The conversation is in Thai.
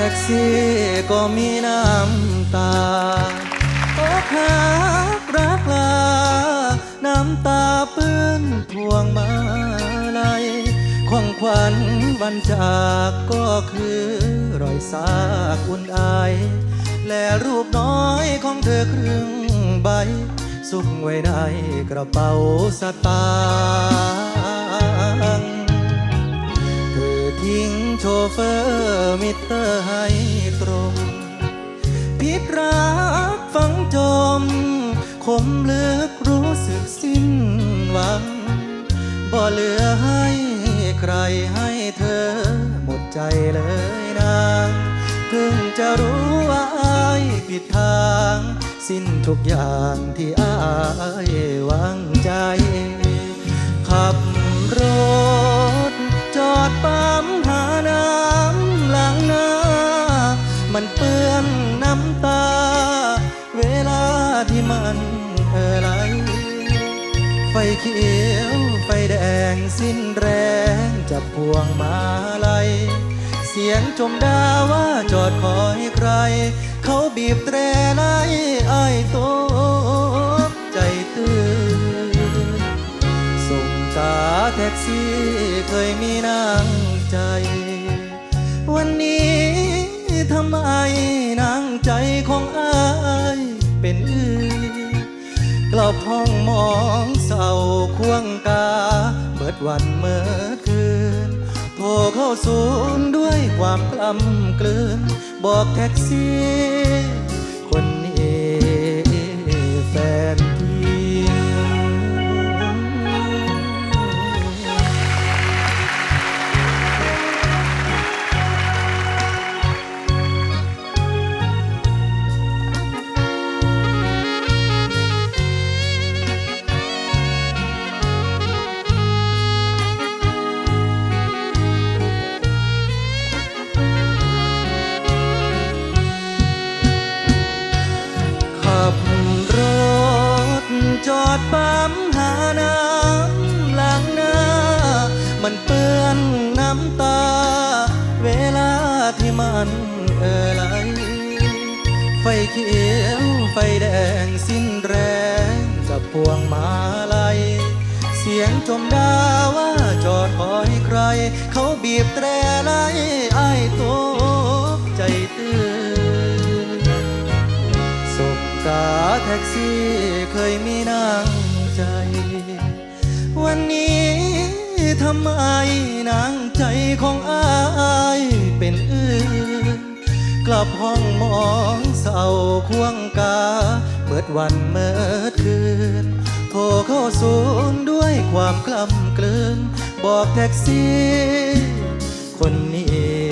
ท็กซี่ก็มีน้ำตาอกหักรักลาน้ำตาเปื้อนพวงมาลัยของขวัญวันจากก็คือรอยซากอุ่นไอและรูปน้อยของเธอครึ่งใบซุกไว้ในกระเป๋าสตางค์เธอทิ้งโชเฟอร์มิเตอร์ให้ตรงพิษรักฝังจมคมลึกรู้สึกสิ้นหวังบ่เหลือให้ใครให้เธอหมดใจเลยนางเพิ่งจะรู้ว่าอายผิดทางสิ้นทุกอย่างที่อายหวังใจขับรถจอดปั๊มหาน้ำล้างหน้ามันเปื้อนน้ำตาเวลาที่มันไหลไฟเขียวไฟแดงสิ้นแรงจับพวงมาลัยเสียงชมดาว่าจอดคอยใครเขาบีบแตรไล่อ้ายตกใจตื่นส่งกาแท็กซี่เคยมีน้ำใจวันนี้ทำไมน้ำใจของอ้ายเป็นอื่นกลับห้องมองเศร้าควงกาเบิดวันเมื่อคืนโทรเข้าศูนย์ด้วยความกล้ำกลืนบอกแท็กซี่คนนี้แฟนพี่จอดปั๊มหาน้ำล้างหน้ามันเปื้อนน้ำตาเวลาที่มันไหลไฟเขียวไฟแดงสิ้นแรงจับพวงมาลัยเสียงชมดาว่าจอดคอยใครเขาบีบแตรไล่อ้ายตกใจตื่นส่งกาแท็กซี่เคยมีน้ำใจวันนี้ทำไมน้ำใจของอ้ายเป็นอื่นกลับห้องมองเศร้าควงกาเบิดวันเมื่อคืนโทรเข้าศูนย์ด้วยความกล้ำกลืนบอกแท็กซี่คนนี้